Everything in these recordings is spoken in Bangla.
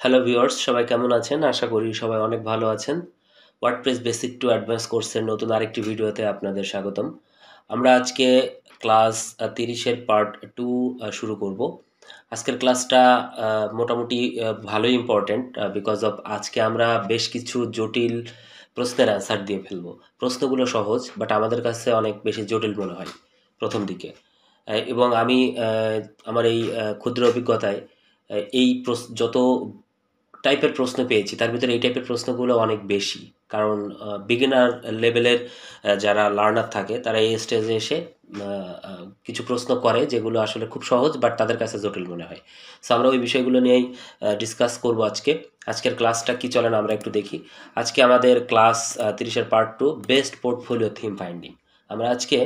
হ্যালো ভিউয়ার্স, সবাই কেমন আছেন? আশা করি সবাই অনেক ভালো আছেন। ওয়ার্ডপ্রেস বেসিক টু অ্যাডভান্স কোর্সের নতুন আরেকটি ভিডিওতে আপনাদের স্বাগতম। আমরা আজকে ক্লাস ৩০ এর পার্ট 2 শুরু করব। আজকের ক্লাসটা মোটামুটি ভালোই ইম্পোর্টেন্ট বিকজ অফ আজকে আমরা বেশ কিছু জটিল প্রশ্নের অ্যান্সার দিয়ে ফেলবো। প্রশ্নগুলো সহজ, বাট আমাদের কাছে অনেক বেশি জটিল মনে হয় প্রথম দিকে। এবং আমি আমার এই ক্ষুদ্র অভিজ্ঞতায় এই যত টাইপের প্রশ্ন পেয়েছি তার ভিতরে এই টাইপের প্রশ্নগুলো অনেক বেশি। কারণ বিগিনার লেভেলের যারা লার্নার থাকে তারা এই স্টেজে এসে কিছু প্রশ্ন করে যেগুলো আসলে খুব সহজ, বাট তাদের কাছে জটিল মনে হয়। সো আমরা ওই বিষয়গুলো নিয়েই ডিসকাস করব আজকে। আজকের ক্লাসটা কি চলে না আমরা একটু দেখি। আজকে আমাদের ক্লাস 30-এর part 2, best portfolio theme finding. আমরা আজকে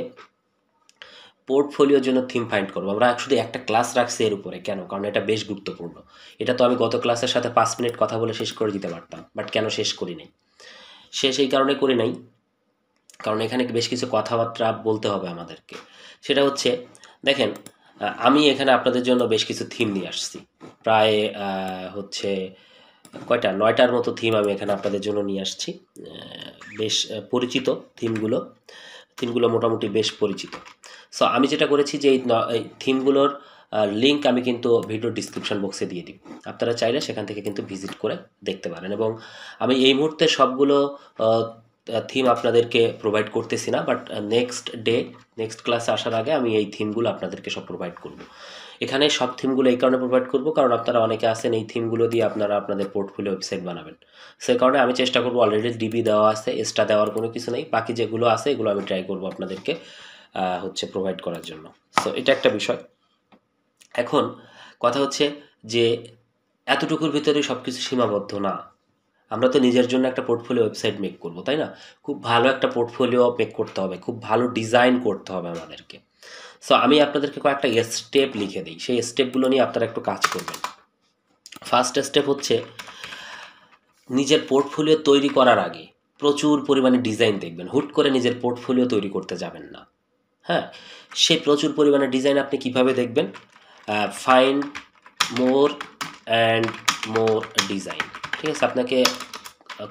পোর্টফোলিওর জন্য থিম ফাইন্ড করবো। আমরা শুধু একটা ক্লাস রাখছি এর উপরে, কেন? কারণ এটা বেশ গুরুত্বপূর্ণ। এটা তো আমি গত ক্লাসের সাথে 5 মিনিট কথা বলে শেষ করে দিতে পারতাম, বাট কেন শেষ করি নাই? শেষ এই কারণে করি নাই, কারণ এখানে বেশ কিছু কথাবার্তা বলতে হবে আমাদেরকে। সেটা হচ্ছে, দেখেন, আমি এখানে আপনাদের জন্য বেশ কিছু থিম নিয়ে আসছি। প্রায় হচ্ছে কয়টা 9টার মতো থিম আমি এখানে আপনাদের জন্য নিয়ে আসছি। বেশ পরিচিত থিমগুলো। থিমগুলো মোটামুটি বেশ পরিচিত। সো আমি যেটা করেছি যে এই থিমগুলোর লিঙ্ক আমি কিন্তু ভিডিও ডিসক্রিপশন বক্সে দিয়ে দিব। আপনারা চাইলে সেখান থেকে কিন্তু ভিজিট করে দেখতে পারেন। এবং আমি এই মুহূর্তে সবগুলো থিম আপনাদেরকে প্রোভাইড করতেছি না, বাট নেক্সট ক্লাসে আসার আগে আমি এই থিমগুলো আপনাদেরকে সব প্রোভাইড করব। এখানে সব থিমগুলো এই কারণে প্রোভাইড করব কারণ আপনারা অনেকে আছেন এই থিমগুলো দিয়ে আপনারা আপনাদের পোর্টফোলিও ওয়েবসাইট বানাবেন। সেই কারণে আমি চেষ্টা করব, অলরেডি ডিবি দেওয়া আছে, এক্সট্রা দেওয়ার কোনো কিছু নেই। বাকি যেগুলো আছে এগুলো আমি ট্রাই করব আপনাদেরকে হচ্ছে প্রোভাইড করার জন্য। সো এটা একটা বিষয়। এখন কথা হচ্ছে যে এতটুকুর ভিতরে সব কিছু সীমাবদ্ধ না। আমরা তো নিজের জন্য একটা পোর্টফোলিও ওয়েবসাইট মেক করব, তাই না? খুব ভালো একটা পোর্টফোলিও মেক করতে হবে, খুব ভালো ডিজাইন করতে হবে আমাদেরকে। সো আমি আপনাদেরকে কয়েকটা স্টেপ লিখে দিই, সেই স্টেপগুলো নিয়ে আপনারা একটু কাজ করবেন। ফার্স্ট স্টেপ হচ্ছে, নিজের পোর্টফোলিও তৈরি করার আগে প্রচুর পরিমাণে ডিজাইন দেখবেন। হুট করে নিজের পোর্টফোলিও তৈরি করতে যাবেন না। হ্যাঁ, সেই প্রচুর পরিমাণে ডিজাইন আপনি কিভাবে দেখবেন? Find more and more design. ঠিক আছে, আপনাকে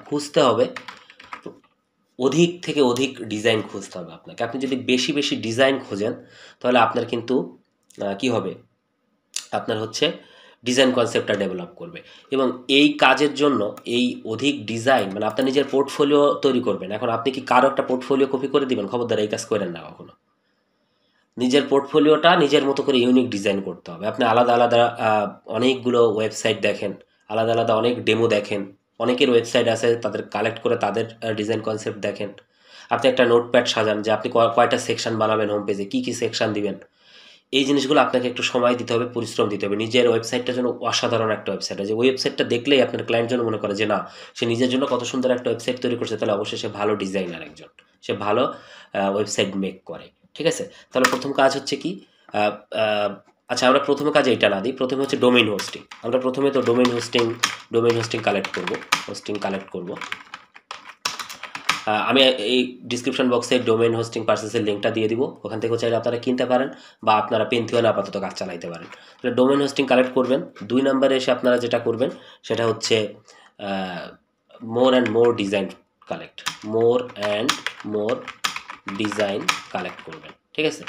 খুঁজতে হবে, অধিক থেকে অধিক ডিজাইন খুঁজতে হবে আপনাকে। আপনি যদি বেশি বেশি ডিজাইন খোঁজেন তাহলে আপনার কিন্তু কি হবে, আপনার হচ্ছে ডিজাইন কনসেপ্টটা ডেভেলপ করবে। এবং এই কাজের জন্য এই অধিক ডিজাইন, মানে আপনার নিজের পোর্টফোলিও তৈরি করবেন। এখন আপনি কি কারো একটা পোর্টফোলিও কপি করে দিবেন? খবরদার এই কাজ করেন না কখনো। নিজের পোর্টফোলিওটা নিজের মতো করে ইউনিক ডিজাইন করতে হবে। আপনি আলাদা আলাদা অনেকগুলো ওয়েবসাইট দেখেন, আলাদা আলাদা অনেক ডেমো দেখেন। অনেকের ওয়েবসাইট আছে, তাদের কালেক্ট করে তাদের ডিজাইন কনসেপ্ট দেখেন। আপনি একটা নোটপ্যাড সাজান যে আপনি কয়টা সেকশন বানাবেন, হোম পেজে কী কী সেকশন দিবেন। এই জিনিসগুলো আপনাকে একটু সময় দিতে হবে, পরিশ্রম দিতে হবে। নিজের ওয়েবসাইটটা যেন অসাধারণ একটা ওয়েবসাইট, যে ওয়েবসাইটটা দেখলেই আপনার ক্লায়েন্ট যেন মনে করে যে না, সে নিজের জন্য কত সুন্দর একটা ওয়েবসাইট তৈরি করছে, তাহলে অবশ্যই সে ভালো ডিজাইনার একজন, সে ভালো ওয়েবসাইট মেক করে। ঠিক আছে, তাহলে প্রথম কাজ হচ্ছে কি, আহ, আহ, আচ্ছা, আমরা প্রথম কাজে এটা না দিই, প্রথমে হচ্ছে ডোমেইন হোস্টিং। আমরা প্রথমে তো ডোমেইন হোস্টিং কালেক্ট করব। আমি এই ডিসক্রিপশন বক্সে ডোমেইন হোস্টিং পার্সেসের লিঙ্কটা দিয়ে দিব, ওখান থেকেও চাইলে আপনারা কিনতে পারেন, বা আপনারা পেন্থিয়নে আপাতত কাজ চালাইতে পারেন। তাহলে ডোমেইন হোস্টিং কালেক্ট করবেন। 2 নম্বরে এসে আপনারা যেটা করবেন সেটা হচ্ছে more and more design collect more and more design collect করবেন। ঠিক আছে,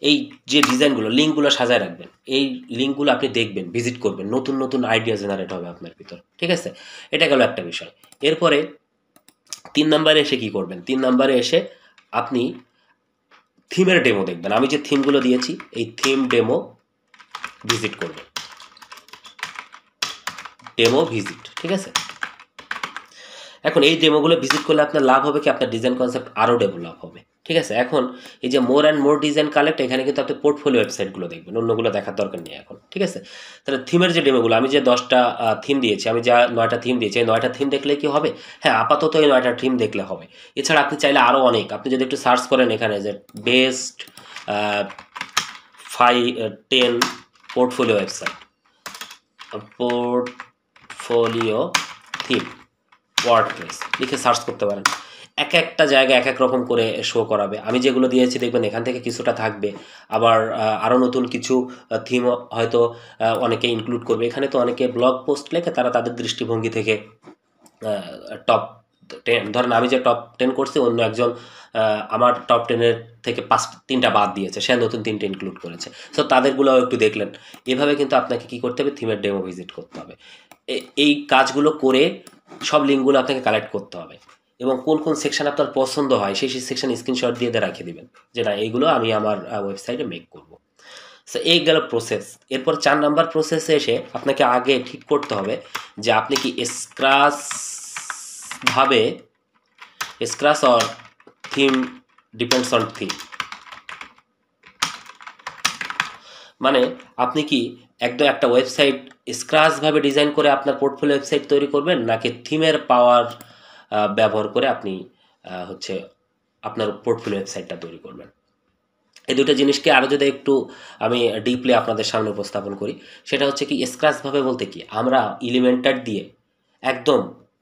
এই যে ডিজাইনগুলো, লিঙ্কগুলো সাজায় রাখবেন। এই লিঙ্কগুলো আপনি দেখবেন, ভিজিট করবেন, নতুন নতুন আইডিয়া জেনারেট হবে আপনার ভিতর। ঠিক আছে, এটা গেল একটা বিষয়। এরপরে 3 নম্বরে এসে কি করবেন? 3 নম্বরে এসে আপনি থিমের ডেমো দেখবেন। আমি যে থিমগুলো দিয়েছি এই থিম ডেমো ভিজিট করবেন, ডেমো ভিজিট। ঠিক আছে, এখন এই ডেমোগুলো ভিজিট করলে আপনার লাভ হবে কি, আপনার ডিজাইন কনসেপ্ট আরও ডেভেলপ হবে। ঠিক আছে, এখন এই যে more and more design collect, এখানে কিন্তু আপনি পোর্টফোলিও ওয়েবসাইটগুলো দেখবেন, অন্যগুলো দেখার দরকার নেই এখন। ঠিক আছে, তাহলে থিমের যে ডেমোগুলো, আমি যে 10টা থিম দিয়েছি, আমি যা 9টা থিম দিয়েছি, এই 9টা থিম দেখলে কি হবে? হ্যাঁ, আপাতত এই 9টা থিম দেখলে হবে। এছাড়া আপনি চাইলে আরও অনেক, আপনি যদি একটু সার্চ করেন এখানে যে best 10 portfolio website, portfolio theme WordPress লিখে সার্চ করতে পারেন। এক একটা জায়গায় এক এক রকম করে শো করাবে। আমি যেগুলো দিয়েছি দেখবেন এখান থেকে কিছুটা থাকবে, আবার আরও নতুন কিছু থিম হয়তো অনেকে ইনক্লুড করবে। এখানে তো অনেকে ব্লগ পোস্ট লেখে, তারা তাদের দৃষ্টিভঙ্গি থেকে টপ 10, ধরেন আমি যে টপ 10 করছি, অন্য একজন আমার টপ 10-এর থেকে 3টা বাদ দিয়েছে, সে নতুন 3টে ইনক্লুড করেছে। সো তাদেরগুলোও একটু দেখলেন। এভাবে কিন্তু আপনাকে কি করতে হবে, থিমের ডেমো ভিজিট করতে হবে। এই কাজগুলো করে সব লিঙ্কগুলো আপনাকে কালেক্ট করতে হবে, এবং কোন কোন সেকশন আপনার পছন্দ হয় সেই সেকশন স্ক্রিনশট দিয়ে রেখে দিবেন, যে না এইগুলো আমি আমার ওয়েবসাইটে মেক করব। সো এই গেল প্রসেস। এরপর 4 নাম্বার প্রসেসে এসে আপনাকে আগে ঠিক করতে হবে যে আপনি কি scratch or theme depends on theme, মানে আপনি কি একদম একটা ওয়েবসাইট স্ক্রাচভাবে ডিজাইন করে আপনার পোর্টফোলিও ওয়েবসাইট তৈরি করবেন, নাকি থিমের পাওয়ার ব্যবহার করে আপনি হচ্ছে আপনার পোর্টফোলিও ওয়েবসাইটটা তৈরি করবেন। এই দুটো জিনিসকে আরও যদি একটু আমি ডিপলি আপনাদের সামনে উপস্থাপন করি, সেটা হচ্ছে কি স্ক্রাচভাবে বলতে কি, আমরা এলিমেন্টার দিয়ে একদম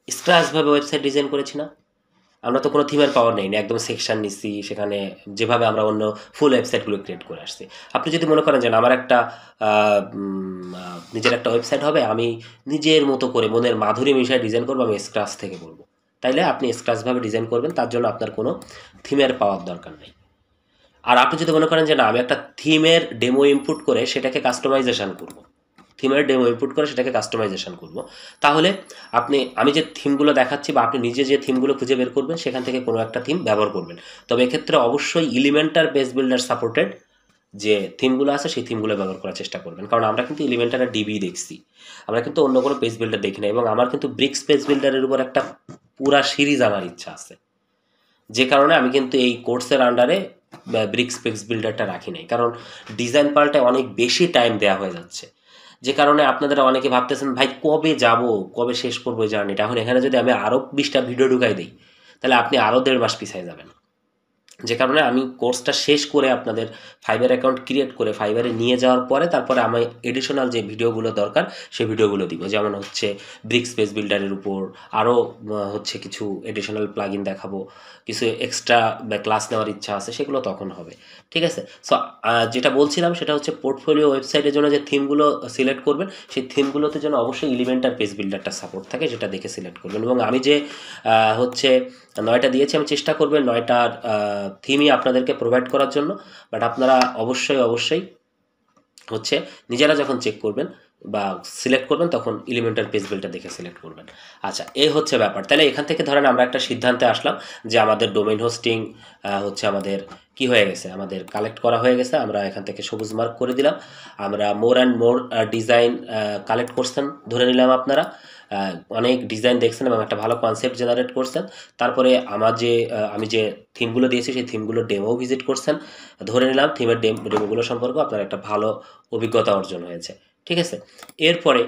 স্ক্রাচভাবে ওয়েবসাইট ডিজাইন করেছি না। আমরা তো কোনো থিমের পাওয়ার নেই না, একদম সেকশন নিচ্ছি, সেখানে যেভাবে আমরা অন্য ফুল ওয়েবসাইটগুলো ক্রিয়েট করে আসছি। আপনি যদি মনে করেন যে আমার একটা নিজের একটা ওয়েবসাইট হবে, আমি নিজের মতো করে মনের মাধুরী মিশায় ডিজাইন করবো, আমি স্ক্রাচ থেকে করবো, তাইলে আপনি স্ক্রাচভাবে ডিজাইন করবেন, তার জন্য আপনার কোনো থিমের পাওয়ার দরকার নেই। আর আপনি যদি মনে করেন যে না, আমি একটা থিমের ডেমো ইনপুট করে সেটাকে কাস্টমাইজেশন করব, তাহলে আমি যে থিমগুলো দেখাচ্ছি বা আপনি নিজে যে থিমগুলো খুঁজে বের করবেন, সেখান থেকে কোনো একটা থিম ব্যবহার করবেন। তবে এক্ষেত্রে অবশ্যই এলিমেন্টার পেজ বিল্ডার সাপোর্টেড যে থিমগুলো আছে সেই থিমগুলো ব্যবহার করার চেষ্টা করবেন, কারণ আমরা কিন্তু এলিমেন্টারের ডিবি দেখছি, আমরা কিন্তু অন্য কোনো পেজ বিল্ডার দেখি না। এবং আমার কিন্তু ব্রিক্স পেজ বিল্ডারের উপর একটা পুরা সিরিজ আমার ইচ্ছা আছে, যে কারণে আমি কিন্তু এই কোর্সের আন্ডারে ব্রিক্স পেজ বিল্ডারটা রাখি নাই, কারণ ডিজাইন পাল্টে অনেক বেশি টাইম দেওয়া হয়ে যাচ্ছে। যে কারণে আপনারা অনেকে ভাবতেছেন ভাই কবে যাব, কবে শেষ করবো এই জার্নিটা। এখন এখানে যদি আমি আরও 20টা ভিডিও ঢুকাই দিই, তাহলে আপনি আরও 1.5 মাস পিছিয়ে যাবেন। যে কারণে আমি কোর্সটা শেষ করে আপনাদের ফাইবার অ্যাকাউন্ট ক্রিয়েট করে ফাইবারে নিয়ে যাওয়ার পরে তারপরে আমি এডিশনাল যে ভিডিওগুলো দরকার সেই ভিডিওগুলো দিব, যেমন হচ্ছে ব্রিক্স পেজ বিল্ডারের উপর আরও হচ্ছে কিছু এডিশনাল প্লাগইন দেখাবো, কিছু এক্সট্রা ক্লাস নেওয়ার ইচ্ছা আছে, সেগুলো তখন হবে। ঠিক আছে। সো যেটা বলছিলাম সেটা হচ্ছে পোর্টফোলিও ওয়েবসাইটের জন্য যে থিমগুলো সিলেক্ট করবেন, সেই থিমগুলোতে যেন অবশ্যই এলিমেন্টার পেজ বিল্ডারটা সাপোর্ট থাকে, যেটা দেখে সিলেক্ট করবেন। এবং আমি যে হচ্ছে 9টা দিয়েছি, আমি চেষ্টা করবেন 9টার থিমই আপনাদেরকে প্রোভাইড করার জন্য। বাট আপনারা অবশ্যই হচ্ছে নিজেরা যখন চেক করবেন বা সিলেক্ট করবেন, তখন এলিমেন্টার পেজ বিল্ডার দেখে সিলেক্ট করবেন। আচ্ছা, এই হচ্ছে ব্যাপার। তাহলে এখান থেকে ধরেন আমরা একটা সিদ্ধান্তে আসলাম যে আমাদের ডোমেইন হোস্টিং হচ্ছে আমাদের কি হয়ে গেছে, আমাদের কালেক্ট করা হয়ে গেছে। আমরা এখান থেকে সবুজ মার্ক করে দিলাম। আমরা more and more design collect করছেন ধরে নিলাম, আপনারা অনেক ডিজাইন দেখছেন এবং একটা ভালো কনসেপ্ট জেনারেট করছেন। তারপরে আমি যে থিমগুলো দিয়েছি সেই থিমগুলো ডেমো ভিজিট করছেন, ধরে নিলাম থিমের ডেমোগুলো সম্পর্কে আপনার একটা ভালো অভিজ্ঞতা অর্জন হয়েছে। ঠিক আছে। এরপরে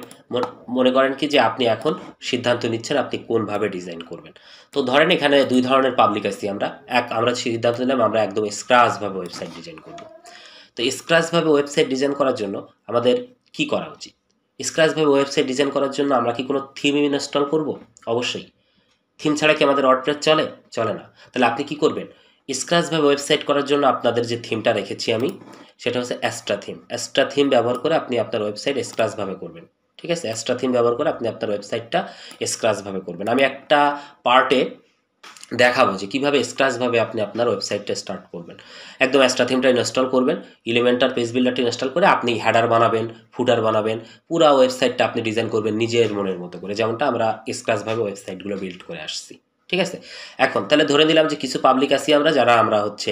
মনে করেন কি যে আপনি এখন সিদ্ধান্ত নিচ্ছেন আপনি কোনভাবে ডিজাইন করবেন। তো ধরেন এখানে 2 ধরনের পাবলিক আছি আমরা। আমরা সিদ্ধান্ত নিলাম আমরা একদম স্ক্র্যাচভাবে ওয়েবসাইট ডিজাইন করব। তো স্ক্র্যাচভাবে ওয়েবসাইট ডিজাইন করার জন্য আমাদের কি করা উচিত? স্ক্র্যাচভাবে ওয়েবসাইট ডিজাইন করার জন্য আমরা কি কোনো থিম ইনস্টল করব? অবশ্যই। থিম ছাড়া কি আমাদের ওয়ার্ডপ্রেস চলে? চলে না। তাহলে আপনি কি করবেন? স্ক্র্যাচভাবে ওয়েবসাইট করার জন্য আপনাদের যে থিমটা রেখেছি আমি, সেটা হচ্ছে অ্যাস্ট্রা থিম। অ্যাস্ট্রা থিম ব্যবহার করে আপনি আপনার ওয়েবসাইট স্ক্র্যাচভাবে করবেন। ঠিক আছে? অ্যাস্ট্রা থিম ব্যবহার করে আপনি আপনার ওয়েবসাইটটা স্ক্র্যাচভাবে করবেন। আমি একটা পার্টে দেখাবো যে কীভাবে স্ক্র্যাচভাবে আপনি আপনার ওয়েবসাইটটা স্টার্ট করবেন। একদম অ্যাস্ট্রা থিমটা ইনস্টল করবেন, এলিমেন্টার পেজ বিল্ডারটা ইনস্টল করে আপনি হেডার বানাবেন, ফুটার বানাবেন, পুরা ওয়েবসাইটটা আপনি ডিজাইন করবেন নিজের মনের মতো করে, যেমনটা আমরা স্ক্র্যাচভাবে ওয়েবসাইটগুলো বিল্ড করে আসছি। ঠিক আছে। এখন তাহলে ধরে নিলাম যে কিছু পাবলিক আছি আমরা হচ্ছে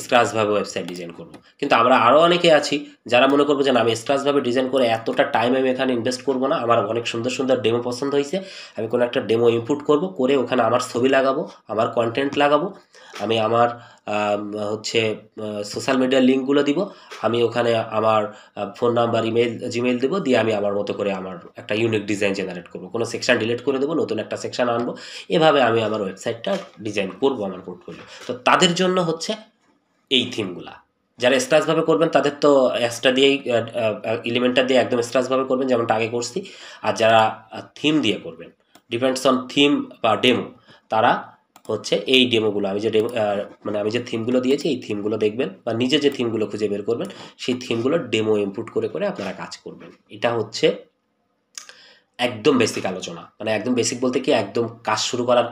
স্ক্র্যাচভাবে ওয়েবসাইট ডিজাইন করব। কিন্তু আমরা আরও অনেকে আছি যারা মনে করবো যে না, আমি স্ক্র্যাচভাবে ডিজাইন করে এতটা টাইম আমি এখানে ইনভেস্ট করবো না, আমার অনেক সুন্দর সুন্দর ডেমো পছন্দ হয়েছে, আমি কোনো একটা ডেমো ইনপুট করব, করে ওখানে আমার ছবি লাগাবো, আমার কন্টেন্ট লাগাবো, আমি আমার হচ্ছে সোশ্যাল মিডিয়ার লিঙ্কগুলো দিব, আমি ওখানে আমার ফোন নাম্বার, জিমেইল দেবো, দিয়ে আমি আমার মতো করে আমার একটা ইউনিক ডিজাইন জেনারেট করবো, কোনো সেকশন ডিলিট করে দেবো, নতুন একটা সেকশন আনবো, এভাবে আমি আমার ওয়েবসাইটটা ডিজাইন করবো আমার পোর্টফোলিও। তো তাদের জন্য হচ্ছে এই থিমগুলা। যারা স্ক্র্যাচভাবে করবেন তাদের তো এক্সট্রা দিয়েই এলিমেন্টার দিয়ে একদম স্ক্র্যাচভাবে করবেন, যেমনটা আগে করছি। আর যারা থিম দিয়ে করবেন, ডিপেন্ডস অন থিম বা ডেমো, তারা হচ্ছে এই ডেমোগুলো আমি যে ডেমো মানে আমি যে থিমগুলো দিয়েছি এই থিমগুলো দেখবেন বা নিজে যে থিমগুলো খুঁজে বের করবেন সেই থিমগুলোর ডেমো ইনপুট করে করে আপনারা কাজ করবেন। এটা হচ্ছে একদম বেসিক আলোচনা, মানে একদম বেসিক বলতে কি একদম কাজ শুরু করার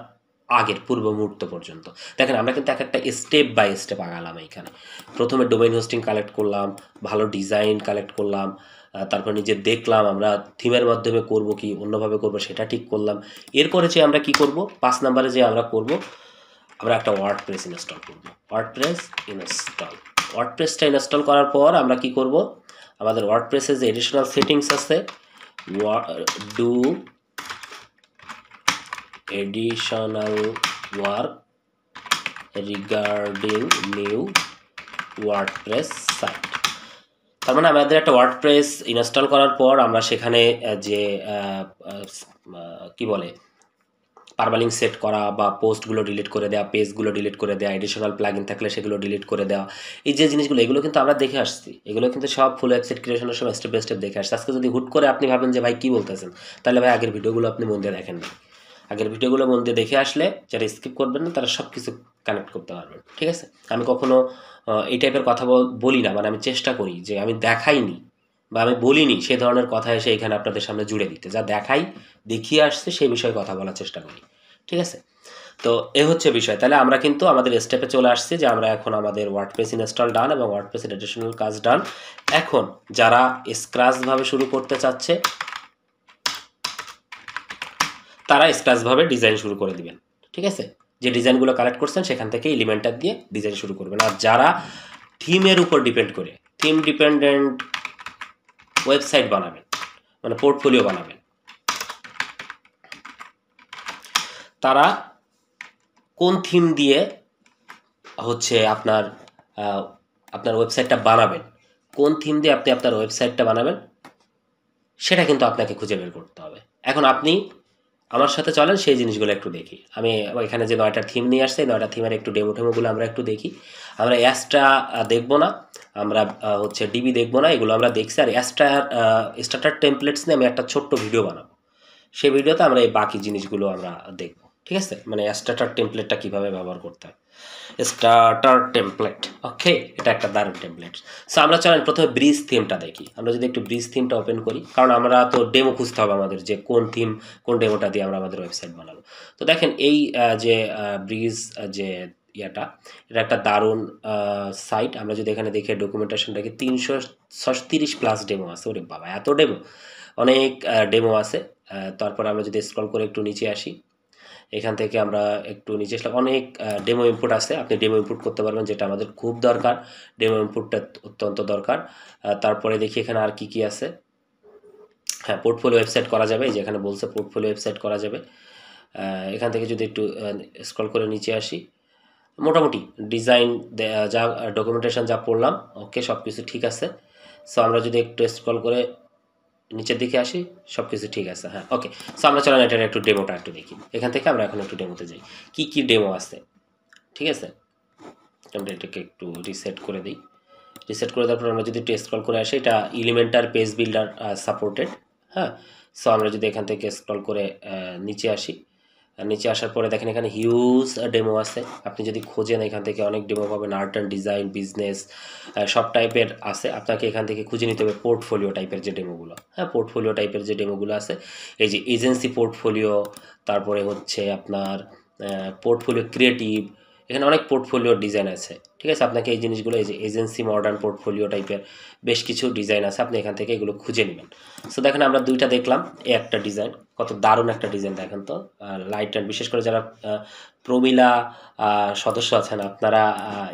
আগের পূর্ব মুহূর্ত পর্যন্ত। দেখেন আমরা কিন্তু এক একটা স্টেপ বাই স্টেপ আগালাম এইখানে। প্রথমে ডোমেইন হোস্টিং কালেক্ট করলাম, ভালো ডিজাইন কালেক্ট করলাম, তারপর নিজে দেখলাম আমরা থিমের মাধ্যমে করব কি অন্যভাবে করব সেটা ঠিক করলাম। এরপরে যে আমরা কি করব, 5 নাম্বারে যে আমরা করব, আমরা একটা ওয়ার্ডপ্রেস ইনস্টল করব। ওয়ার্ডপ্রেসটা ইনস্টল করার পর আমরা কি করব, আমাদের ওয়ার্ডপ্রেসের যে এডিশনাল সেটিংস আছে, do additional work regarding new WordPress site। তার মানে আমাদের একটা ওয়ার্ডপ্রেস ইনস্টল করার পর আমরা সেখানে যে কি বলে পারমালিং সেট করা বা পোস্টগুলো ডিলিট করে দেওয়া, পেজগুলো ডিলিট করে দেওয়া, এডিশনাল প্লাগইন থাকলে সেগুলো ডিলিট করে দেওয়া, এই যে জিনিসগুলো এগুলো কিন্তু আমরা দেখে আসছি। এগুলো কিন্তু সব ফুল ওয়েবসাইট ক্রিয়েশনের সময় স্টেপ বাই স্টেপ দেখে আসছি। আজকে যদি হুট করে আপনি ভাবেন যে ভাই কী বলতেছেন, তাহলে ভাই আগের ভিডিওগুলো আপনি মন দিয়ে দেখেন না। আগের ভিডিওগুলো মন দিয়ে দেখে আসলে যারা স্কিপ করবেন না তারা সব কিছু কানেক্ট করতে পারবেন। ঠিক আছে, আমি কখনো এই টাইপের কথা বলি না, মানে আমি চেষ্টা করি যে আমি দেখাইনি বা আমি বলিনি সে ধরনের কথা এসে এখানে আপনাদের সামনে জুড়ে দিতে, যা দেখাই দেখিয়ে আসছে সেই বিষয়ে কথা বলার চেষ্টা করি। ঠিক আছে, তো এ হচ্ছে বিষয়। তাহলে আমরা কিন্তু আমাদের স্টেপে চলে আসছি যে আমরা এখন আমাদের ওয়ার্ডপ্রেস ইনস্টল ডান এবং ওয়ার্ডপ্রেসের এডিশনাল কাজ ডান। এখন যারা স্ক্র্যাচভাবে শুরু করতে চাচ্ছে তারা স্ক্র্যাচভাবে ডিজাইন শুরু করে দিবেন। ঠিক আছে, যে ডিজাইনগুলো কালেক্ট করছেন সেখান থেকে এলিমেন্টটা দিয়ে ডিজাইন শুরু করবেন। আর যারা থিমের উপর ডিপেন্ড করে থিম ডিপেন্ডেন্ট ওয়েবসাইট বানাবেন, মানে পোর্টফোলিও বানাবেন, তারা কোন থিম দিয়ে হচ্ছে আপনার আপনার ওয়েবসাইটটা বানাবেন, কোন থিম দিয়ে আপনি আপনার ওয়েবসাইটটা বানাবেন সেটা কিন্তু আপনাকে খুঁজে বের করতে হবে। এখন আপনি আমার সাথে চলেন সেই জিনিসগুলো একটু দেখি। আমি এখানে যে 9টা থিম নিয়ে আসছে, 9টা থিমের একটু ডেমোগুলো আমরা একটু দেখি। আমরা অ্যাস্ট্রা দেখবো না, আমরা হচ্ছে ডিবি দেখবো না, এগুলো আমরা দেখছি। আর স্টার্টার টেমপ্লেটস নিয়ে আমি একটা ছোট্ট ভিডিও বানাবো, সেই ভিডিওতে আমরা এই বাকি জিনিসগুলো আমরা দেখব। ঠিক আছে, মানে স্টার্টার টেমপ্লেটটা কীভাবে ব্যবহার করতে হয়, স্টার্টার টেমপ্লেট। ওকে, এটা একটা দারুণ টেমপ্লেট। সো আমরা চলেন প্রথমে ব্রিজ থিমটা দেখি। আমরা যদি একটু ব্রিজ থিমটা ওপেন করি, কারণ আমরা তো ডেমো খুঁজতে হবে আমাদের, যে কোন থিম কোন ডেমোটা দিয়ে আমরা আমাদের ওয়েবসাইট বানাবো। তো দেখেন এই যে ব্রিজ যে এটা একটা দারুণ সাইট। আমরা যদি এখানে দেখে ডকুমেন্টেশনটাকে 336 প্লাস ডেমো আছে। ওরে বাবা, এত ডেমো, অনেক ডেমো আছে। তারপর আমরা যদি স্ক্রল করে একটু নিচে আসি, এখান থেকে আমরা একটু নিচে আসলে অনেক ডেমো ইনপুট আছে, আপনি ডেমো ইনপুট করতে পারবেন, যেটা আমাদের খুব দরকার। ডেমো ইনপুটটা অত্যন্ত দরকার। তারপরে দেখি এখানে আর কি কি আছে। হ্যাঁ, পোর্টফোলিও ওয়েবসাইট করা যাবে, যেখানে বলছে পোর্টফোলিও ওয়েবসাইট করা যাবে। এখান থেকে যদি একটু স্ক্রল করে নিচে আসি, মোটামুটি ডিজাইন যা ডকুমেন্টেশন যা পড়লাম, ওকে সব কিছু ঠিক আছে। সো আমরা যদি একটু স্ক্রল করে নিচের দিকে আসি, সব কিছু ঠিক আছে। হ্যাঁ, ওকে। সো আমরা চলেন এটার একটু ডেমোটা একটু দেখি। এখান থেকে আমরা এখন একটু ডেমোতে যাই, কি কি ডেমো আছে। ঠিক আছে, আমরা এটাকে একটু রিসেট করে দিই। রিসেট করে দেওয়ার পর আমরা যদি একটু স্ক্রল করে আসি, এটা এলিমেন্টার পেজ বিল্ডার সাপোর্টেড। হ্যাঁ, সো আমরা যদি এখান থেকে স্ক্রল করে নিচে আসি, নিচে আসার পরে দেখেন এখানে হিউজ ডেমো আছে। আপনি যদি খোঁজেন এখান থেকে অনেক ডেমো পাবেন, আর্ট অ্যান্ড ডিজাইন, বিজনেস, সব টাইপের আছে। আপনাকে এখান থেকে খুঁজে নিতে হবে পোর্টফোলিও টাইপের যে ডেমোগুলো। হ্যাঁ, পোর্টফোলিও টাইপের যে ডেমোগুলো আছে, এই যে এজেন্সি পোর্টফোলিও, তারপরে হচ্ছে আপনার পোর্টফোলিও ক্রিয়েটিভ, এখানে অনেক পোর্টফোলিও ডিজাইন আছে। ঠিক আছে, আপনাকে এই জিনিসগুলো, এই যে এজেন্সি মডার্ন পোর্টফোলিও টাইপের বেশ কিছু ডিজাইন আছে, আপনি এখান থেকে এগুলো খুঁজে নেবেন। সো দেখেন আমরা দুইটা দেখলাম, এই একটা ডিজাইন, কত দারুণ একটা ডিজাইন দেখেন তো, লাইট অ্যান্ড, বিশেষ করে যারা প্রমিলা সদস্য আছেন আপনারা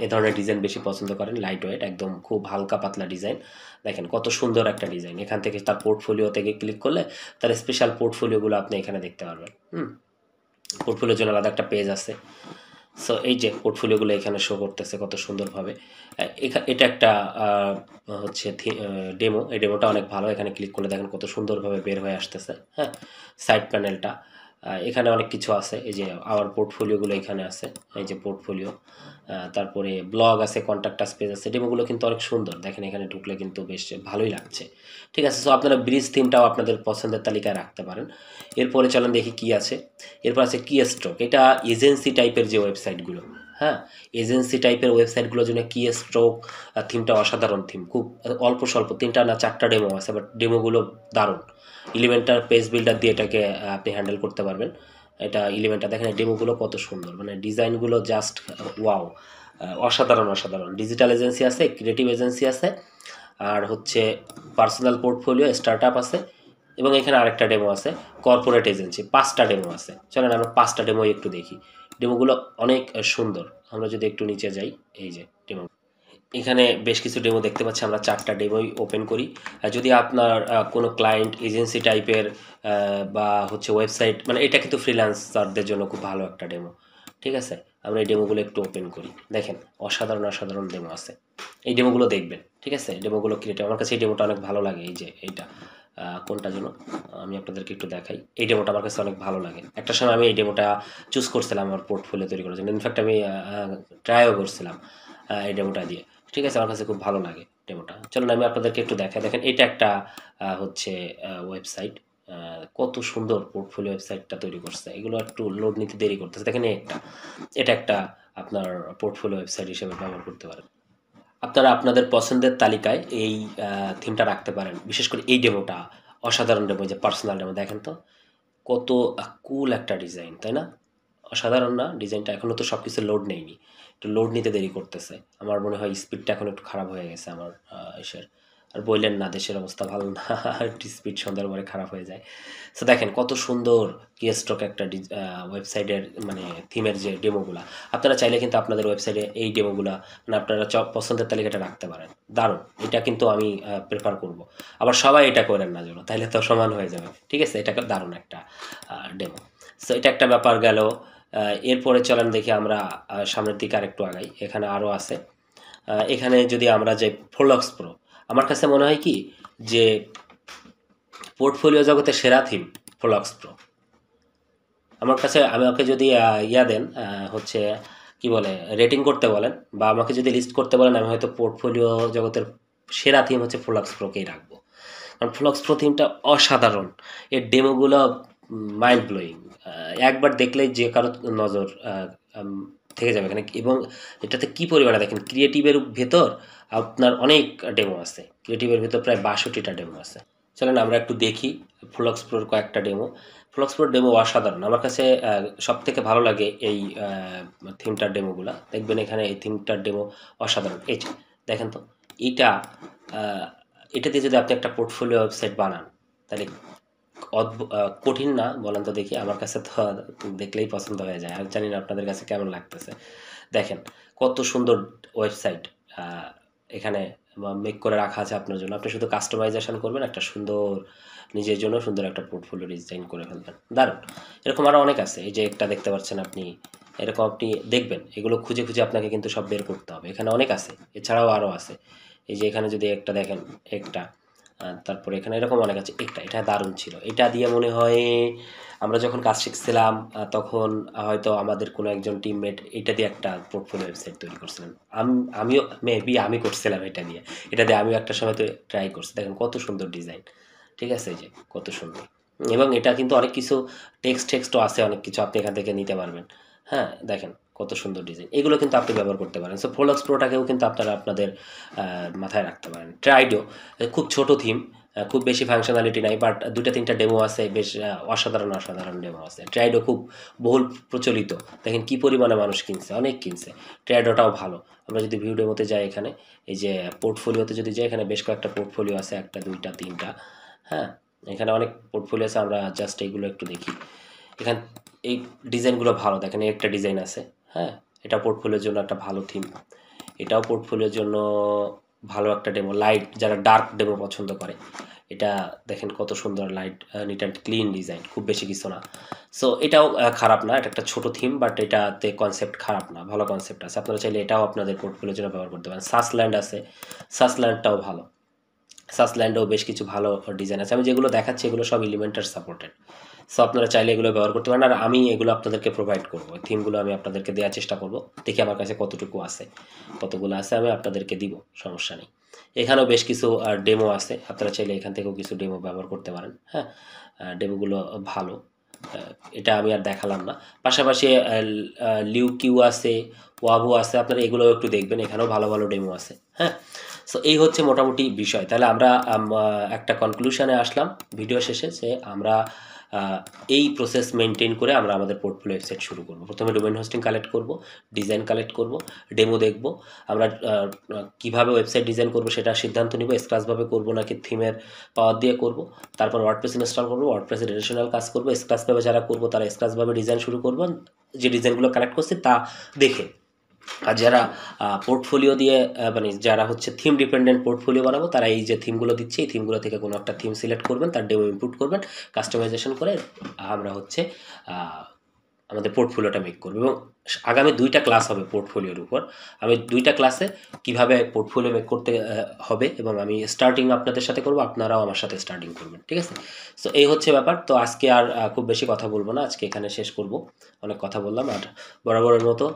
এ ধরনের ডিজাইন বেশি পছন্দ করেন, লাইট ওয়েট, একদম খুব হালকা পাতলা ডিজাইন। দেখেন কত সুন্দর একটা ডিজাইন। এখান থেকে তার পোর্টফোলিও থেকে ক্লিক করলে তার স্পেশাল পোর্টফোলিওগুলো আপনি এখানে দেখতে পারবেন। পোর্টফোলিওর জন্য আলাদা একটা পেজ আছে। সো এই যে পোর্টফোলিওগুলো এখানে শো করতেছে কত সুন্দরভাবে। এটা একটা হচ্ছে ডেমো, এই ডেমোটা অনেক ভালো। এখানে ক্লিক করলে দেখেন কত সুন্দরভাবে বের হয়ে আসতেছে। হ্যাঁ, সাইড প্যানেলটা এখানে অনেক কিছু আছে, এই যে আমার পোর্টফোলিওগুলো এখানে আছে, এই যে পোর্টফোলিও, তারপরে ব্লগ আছে, কন্ট্যাক্ট আস পেজ আছে। ডেমোগুলো কিন্তু অনেক সুন্দর, দেখেন এখানে ঢুকলে কিন্তু বেশ ভালোই লাগছে। ঠিক আছে, সো আপনারা ব্রিজ থিমটাও আপনাদের পছন্দের তালিকায় রাখতে পারেন। এরপরে চলেন দেখি কি আছে। এরপর আছে কি স্ট্রোক, এটা এজেন্সি টাইপের যে ওয়েবসাইটগুলো, হ্যাঁ, এজেন্সি টাইপের ওয়েবসাইটগুলোর জন্য কি স্ট্রোক থিমটা অসাধারণ থিম। খুব অল্প স্বল্প 3টা না 4টা ডেমো আছে, বাট ডেমোগুলো দারুণ। ইলিমেন্টার পেজ বিল্ডার দিয়ে এটাকে আপনি হ্যান্ডেল করতে পারবেন। এটা ইলিমেন্টার, দেখেন ডেমোগুলো কত সুন্দর, মানে ডিজাইনগুলো জাস্ট ওয়াও, অসাধারণ অসাধারণ। ডিজিটাল এজেন্সি আছে, ক্রিয়েটিভ এজেন্সি আছে, আর হচ্ছে পার্সোনাল পোর্টফোলিও স্টার্ট আছে, এবং এখানে আরেকটা ডেমো আছে কর্পোরেট এজেন্সি। 5টা ডেমো আছে, চলেন আমরা 5টা ডেমো একটু দেখি। ডেমোগুলো অনেক সুন্দর। আমরা যদি একটু নিচে যাই, এই যে ডেমো, এখানে বেশ কিছু ডেমো দেখতে পাচ্ছি। আমরা 4টা ডেমোই ওপেন করি। যদি আপনার কোনো ক্লায়েন্ট এজেন্সি টাইপের বা হচ্ছে ওয়েবসাইট, মানে এটা কিন্তু ফ্রিল্যান্সারদের জন্য খুব ভালো একটা ডেমো। ঠিক আছে, আমরা এই ডেমোগুলো একটু ওপেন করি। দেখেন অসাধারণ অসাধারণ ডেমো আছে, এই ডেমোগুলো দেখবেন। ঠিক আছে, ডেমোগুলো ক্রিয়েটিভ, আমার কাছে এই ডেমোটা অনেক ভালো লাগে। এই যে এইটা কোনটা যেন, আমি আপনাদেরকে একটু দেখাই। এই ডেমোটা আমার কাছে অনেক ভালো লাগে। একটা সময় আমি এই ডেমোটা চুজ করছিলাম আমার পোর্টফোলিও তৈরি করার জন্য। ইনফ্যাক্ট আমি ট্রাইও করছিলাম এই ডেমোটা দিয়ে। ঠিক আছে, আমার কাছে খুব ভালো লাগে ডেমোটা। চলুন আমি আপনাদেরকে একটু দেখাই। দেখেন এটা একটা হচ্ছে ওয়েবসাইট, কত সুন্দর পোর্টফোলিও ওয়েবসাইটটা তৈরি করছে। এগুলো একটু লোড নিতে দেরি করতেছে। দেখেন এটা একটা আপনার পোর্টফোলিও ওয়েবসাইট হিসেবে ব্যবহার করতে পারেন। আপনারা আপনাদের পছন্দের তালিকায় এই থিমটা রাখতে পারেন। বিশেষ করে এই ডেমোটা অসাধারণ ডেমো, যে পার্সোনাল ডেমো, দেখেন তো কত কুল একটা ডিজাইন, তাই না? অসাধারণ না ডিজাইনটা? এখনও তো সব কিছু লোড নেয়নি, একটু লোড নিতে দেরি করতেছে। আমার মনে হয় স্পিডটা এখন একটু খারাপ হয়ে গেছে আমার এসের। আর বললেন না, দেশের অবস্থা ভালো না, একটু স্পিড সন্ধ্যার পরে খারাপ হয়ে যায়। সো দেখেন কত সুন্দর কিস্ট্রক একটা ওয়েবসাইটের মানে থিমের যে ডেমোগুলা। আপনারা চাইলে কিন্তু আপনাদের ওয়েবসাইটে এই ডেমোগুলা মানে আপনারা পছন্দের তালিকাটা রাখতে পারেন। দারুণ, এটা কিন্তু আমি প্রেফার করব। আবার সবাই এটা করেন না যেন, তাইলে তো সমান হয়ে যাবে। ঠিক আছে, এটা দারুণ একটা ডেমো। সো এটা একটা ব্যাপার গেল। এরপরে চলেন দেখি আমরা সামনের দিকে আরেকটু আগাই। এখানে আরও আছে। এখানে যদি আমরা যাই ফ্লোলক্স প্রো, আমার কাছে মনে হয় কি যে পোর্টফোলিও জগতের সেরা থিম ফ্লোলক্স প্রো আমার কাছে। আমাকে যদি ইয়া দেন, হচ্ছে কি বলে, রেটিং করতে বলেন বা আমাকে যদি লিস্ট করতে বলেন, আমি হয়তো পোর্টফোলিও জগতের সেরা থিম হচ্ছে ফ্লোলক্স প্রোকেই রাখবো। কারণ ফ্লোলক্স প্রো থিমটা অসাধারণ। এর ডেমোগুলো মাইন্ড ব্লোয়িং, একবার দেখলেই যে কারো নজর থেকে যাবে এখানে। এবং এটাতে কি পরিমাণে দেখেন, ক্রিয়েটিভের ভেতর আপনার অনেক ডেমো আছে। ক্রিয়েটিভের ভেতর প্রায় 62টা ডেমো আছে। চলেন আমরা একটু দেখি ফ্লোলক্স প্রোর কয়েকটা ডেমো। ফ্লোলক্স প্রোর ডেমো অসাধারণ, আমার কাছে সব থেকে ভালো লাগে এই থিমটার ডেমোগুলো। দেখবেন এখানে এই থিমটার ডেমো অসাধারণ। এই যে দেখেন তো, এইটা এটা দিয়ে যদি আপনি একটা পোর্টফোলিও ওয়েবসাইট বানান, তাহলে কঠিন না বলেন তো দেখি? আমার কাছে তো দেখলেই পছন্দ হয়ে যায়। আর জানি না আপনাদের কাছে কেমন লাগতেছে। দেখেন কত সুন্দর ওয়েবসাইট এখানে মেক করে রাখা আছে আপনার জন্য। আপনি শুধু কাস্টমাইজেশন করবেন, একটা সুন্দর নিজের জন্য সুন্দর একটা পোর্টফোলিও ডিজাইন করে ফেলবেন। দারুণ। এরকম আরও অনেক আছে। এই যে একটা দেখতে পাচ্ছেন আপনি, এরকম আপনি দেখবেন। এগুলো খুঁজে খুঁজে আপনাকে কিন্তু সব বের করতে হবে। এখানে অনেক আছে, এছাড়াও আরও আছে। এই যে এখানে যদি একটা দেখেন, একটা তারপরে এখানে এরকম অনেক আছে। এটা দারুণ ছিল। এটা দিয়ে মনে হয় আমরা যখন কাজ শিখছিলাম তখন হয়তো আমাদের কোনো একজন টিমমেট এটা দিয়ে একটা পোর্টফোলিও ওয়েবসাইট তৈরি করছিলেন। আমিও মেবি আমি করছিলাম এটা দিয়ে। এটা দিয়ে আমিও একটা সময় তো ট্রাই করছি। দেখেন কত সুন্দর ডিজাইন। ঠিক আছে, এই যে কত সুন্দর। এবং এটা কিন্তু অনেক কিছু টেক্সটও আছে, অনেক কিছু আপনি এখান থেকে নিতে পারবেন। হ্যাঁ, দেখেন কত সুন্দর ডিজাইন। এগুলো কিন্তু আপনি ব্যবহার করতে পারেন। সো ফ্লোলক্স প্রোটাকেও কিন্তু আপনারা আপনাদের মাথায় রাখতে পারেন। ট্রাইডো খুব ছোট থিম, খুব বেশি ফাংশনালিটি নাই, বাট 2টা 3টা ডেমো আছে, বেশ অসাধারণ অসাধারণ ডেমো আছে। ট্রাইডো খুব বহুল প্রচলিত, দেখেন কি পরিমাণে মানুষ কিনছে, অনেক কিনছে। ট্রাইডোটাও ভালো। আমরা যদি ভিউ ডেমোতে যাই, এখানে এই যে পোর্টফোলিওতে যদি যাই, এখানে বেশ কয়েকটা পোর্টফোলিও আছে, 1 2 3টা। হ্যাঁ, এখানে অনেক পোর্টফোলিও আছে। আমরা জাস্ট এইগুলো একটু দেখি। এখানে এই ডিজাইনগুলো ভালো, দেখেন একটা ডিজাইন আছে। হ্যাঁ, এটা পোর্টফোলিওর জন্য একটা ভালো থিম। এটাও পোর্টফোলিওর জন্য ভালো একটা ডেমো। লাইট, যারা ডার্ক ডেমো পছন্দ করে, এটা দেখেন কত সুন্দর light, neat and clean design, খুব বেশি কিছু না। সো এটাও খারাপ না, এটা একটা ছোট থিম, বাট এটাতে কনসেপ্ট খারাপ না, ভালো কনসেপ্ট আছে। আপনারা চাইলে এটাও আপনাদের পোর্টফোলিওর জন্য ব্যবহার করতে পারেন। সাসল্যান্ড আছে, সাসল্যান্ডটাও ভালো। সাসল্যান্ডেও বেশ কিছু ভালো ডিজাইন আছে। আমি যেগুলো দেখাচ্ছি এগুলো সব এলিমেন্টার সাপোর্টেড। সো আপনারা চাইলে এগুলো ব্যবহার করতে পারেন। আর আমি এগুলো আপনাদেরকে প্রোভাইড করবো, থিমগুলো আমি আপনাদেরকে দেওয়ার চেষ্টা করব। দেখি আমার কাছে কতটুকু আছে, কতগুলো আছে আমি আপনাদেরকে দিব, সমস্যা নেই। এখানেও বেশ কিছু ডেমো আছে, আপনারা চাইলে এখান থেকেও কিছু ডেমো ব্যবহার করতে পারেন। হ্যাঁ, ডেমোগুলো ভালো। এটা আমি আর দেখালাম না। পাশাপাশি লিউ কিউ আছে, ওয়াবু আছে, আপনারা এগুলোও একটু দেখবেন, এখানেও ভালো ভালো ডেমো আছে। হ্যাঁ, সো এই হচ্ছে মোটামুটি বিষয়। তাহলে আমরা একটা কনক্লুশনে আসলাম ভিডিও শেষে, যে আমরা এই প্রসেস মেনটেন করে আমরা আমাদের পোর্টফোলিও ওয়েবসাইট শুরু করব। প্রথমে ডোমেইন হোস্টিং কালেক্ট করব, ডিজাইন কালেক্ট করব, ডেমো দেখব, আমরা কিভাবে ওয়েবসাইট ডিজাইন করব সেটা সিদ্ধান্ত নিব, স্ক্র্যাচভাবে করব নাকি থিমের পাওয়ার দিয়ে করব। তারপর ওয়ার্ডপ্রেস ইনস্টল করব, ওয়ার্ডপ্রেসের এডিশনাল কাজ করব, স্ক্র্যাচভাবে যারা করব তারা স্ক্র্যাচভাবে ডিজাইন শুরু করব, যে ডিজাইনগুলো কালেক্ট করছি তা দেখে। আর যারা পোর্টফোলিও দিয়ে মানে যারা হচ্ছে থিম ডিপেন্ডেন্ট পোর্টফোলিও বানাবো, তারা এই যে থিমগুলো দিচ্ছে এই থিমগুলো থেকে কোনো একটা থিম সিলেক্ট করবেন, তার ডেমো ইনপুট করবেন, কাস্টমাইজেশন করে আমরা হচ্ছে আমাদের পোর্টফোলিওটা মেক করবো। এবং আগামী 2টা ক্লাস হবে পোর্টফোলিওর উপর। আমি 2টা ক্লাসে কিভাবে পোর্টফোলিও মেক করতে হবে এবং আমি স্টার্টিং আপনাদের সাথে করব, আপনারাও আমার সাথে স্টার্টিং করবেন, ঠিক আছে? সো এই হচ্ছে ব্যাপার। তো আজকে আর খুব বেশি কথা বলবো না, আজকে এখানে শেষ করব। অনেক কথা বললাম। আর বরাবরের মতো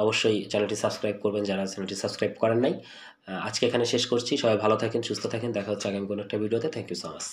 অবশ্যই চ্যানেলটি সাবস্ক্রাইব করবেন যারা চ্যানেলটি সাবস্ক্রাইব করেন নাই। আজকে এখানে শেষ করছি। সবাই ভালো থাকেন, সুস্থ থাকেন। দেখা হচ্ছে আগামী কোনো একটা ভিডিওতে। Thank you so much.